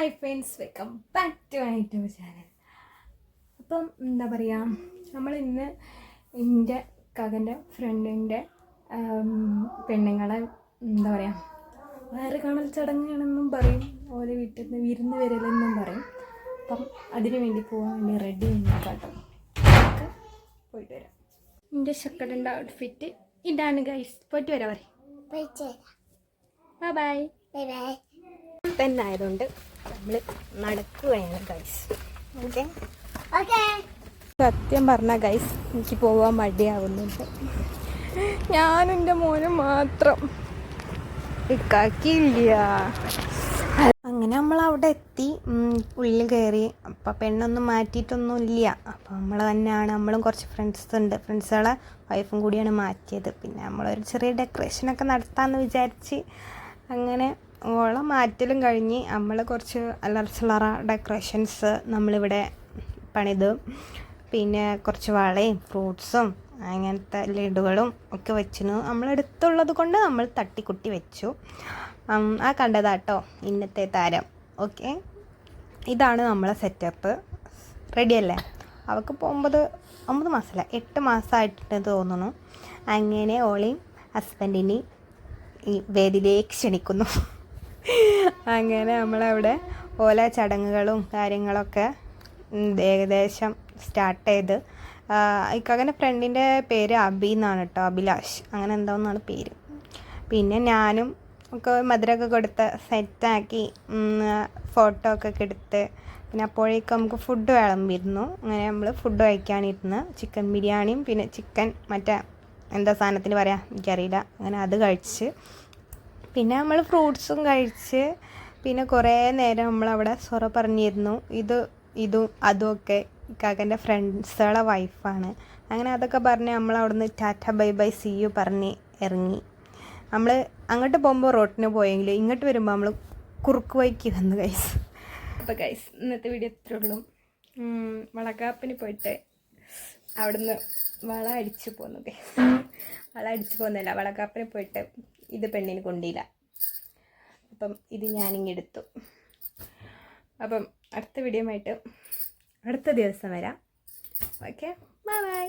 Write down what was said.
Hi friends, welcome back to my YouTube channel. അപ്പം എന്താ പറയുക, നമ്മളിന്ന് എൻ്റെ കകൻ്റെ ഫ്രണ്ടിൻ്റെ പെണ്ണുങ്ങളെ എന്താ പറയുക വേറെ കാണൽ ചടങ്ങാണെന്നും പറയും, ഓരോ വീട്ടിൽ നിന്ന് വിരുന്ന് വരലെന്നും പറയും. അപ്പം അതിനു വേണ്ടി പോകാൻ വേണ്ടി റെഡി കേട്ടോ. നമുക്ക് പോയിട്ട് വരാം. എൻ്റെ ഷക്കടൻ്റെ ഔട്ട്ഫിറ്റ് ഇതാണ് ഗൈസ്. പോയിട്ട് വരാം പറയും. ബൈ ബൈ ബൈ ബൈ തന്നെ ആയതുകൊണ്ട് നമ്മൾ നടക്കുകയാണ് ഗൈസ്. Okay okay. സത്യം പറഞ്ഞ ഗൈസ്, എനിക്ക് പോകാൻ മടിയാവുന്നുണ്ട്. ഞാനും എൻ്റെ മോനും മാത്രം, ഇക്കാക്കിയില്ല. അങ്ങനെ നമ്മൾ അവിടെ എത്തി, ഉള്ളിൽ കയറി. അപ്പം പെണ്ണൊന്നും മാറ്റിയിട്ടൊന്നും ഇല്ല. അപ്പം നമ്മൾ തന്നെയാണ്, നമ്മളും കുറച്ച് ഫ്രണ്ട്സ് ഉണ്ട്, ഫ്രണ്ട്സുകളെ വൈഫും കൂടിയാണ് മാറ്റിയത്. പിന്നെ നമ്മളൊരു ചെറിയ ഡെക്കറേഷനൊക്കെ നടത്താമെന്ന് വിചാരിച്ച് അങ്ങനെ ഓളം മാറ്റലും കഴിഞ്ഞ് നമ്മൾ കുറച്ച് അല്ലറ ഡെക്കറേഷൻസ് നമ്മളിവിടെ പണിത്. പിന്നെ കുറച്ച് വളയും ഫ്രൂട്ട്സും അങ്ങനത്തെ ലഡുകളും ഒക്കെ വെച്ചിരുന്നു. നമ്മളെടുത്തുള്ളത് കൊണ്ട് നമ്മൾ തട്ടിക്കുട്ടി വെച്ചു. ആ കണ്ടതാട്ടോ ഇന്നത്തെ താരം. ഓക്കെ, ഇതാണ് നമ്മളെ സെറ്റപ്പ്. റെഡിയല്ലേ? അവൾക്ക് ഇപ്പോൾ 9 മാസമല്ല 8 മാസമായിട്ട് തോന്നുന്നു. അങ്ങനെ ഓളെയും ഹസ്ബൻഡിനെയും ഈ വേദിയിലേക്ക് ക്ഷണിക്കുന്നു. അങ്ങനെ നമ്മളവിടെ ഓല ചടങ്ങുകളും കാര്യങ്ങളൊക്കെ ഏകദേശം സ്റ്റാർട്ട് ചെയ്ത്. ഇക്കങ്ങനെ ഫ്രണ്ടിൻ്റെ പേര് അബി എന്നാണ് കേട്ടോ, അഭിലാഷ് അങ്ങനെ എന്താണെന്നാണ് പേര്. പിന്നെ ഞാനും ഒക്കെ മധുരമൊക്കെ കൊടുത്ത് സെറ്റാക്കി ഫോട്ടോ ഒക്കെ എടുത്ത്. പിന്നെ അപ്പോഴേക്കും നമുക്ക് ഫുഡ് വിളമ്പിയിരുന്നു. അങ്ങനെ നമ്മൾ ഫുഡ് കഴിക്കാനിരുന്ന് ചിക്കൻ ബിരിയാണിയും പിന്നെ ചിക്കൻ മറ്റേ എന്താ സാധനത്തിന് പറയാം എനിക്കറിയില്ല, അങ്ങനെ അത് കഴിച്ച്. പിന്നെ നമ്മൾ ഫ്രൂട്ട്സും കഴിച്ച്. പിന്നെ കുറേ നേരം നമ്മളവിടെ സൊറ പറഞ്ഞിരുന്നു. ഇതും അതുമൊക്കെ ഇക്കാക്കൻ്റെ ഫ്രണ്ട്സുകളെ വൈഫാണ്. അങ്ങനെ അതൊക്കെ പറഞ്ഞ് നമ്മളവിടുന്ന് tata bye bye see you പറഞ്ഞ് ഇറങ്ങി. നമ്മൾ അങ്ങോട്ട് പോകുമ്പോൾ റോട്ടിന് പോയെങ്കിൽ ഇങ്ങോട്ട് വരുമ്പോൾ നമ്മൾ കുറുക്ക് വഴിക്ക് വന്നു ഗൈസ്. അപ്പോൾ ഗൈസ്, ഇന്നത്തെ വീഡിയോ ഇത്രേ ഉള്ളൂ. വളക്കാപ്പിന് പോയിട്ട് അവിടുന്ന് വള അടിച്ചു പോന്നു ഗൈസ്. വള അടിച്ചു പോകുന്നില്ല, വളക്കാപ്പിന് പോയിട്ട് ഇത് പെണ്ണിന് കൊണ്ടില്ല. അപ്പം ഇത് ഞാനിങ്ങെടുത്തു. അപ്പം അടുത്ത വീഡിയോ ആയിട്ട് അടുത്ത ദിവസം വരാം. Okay, bye bye.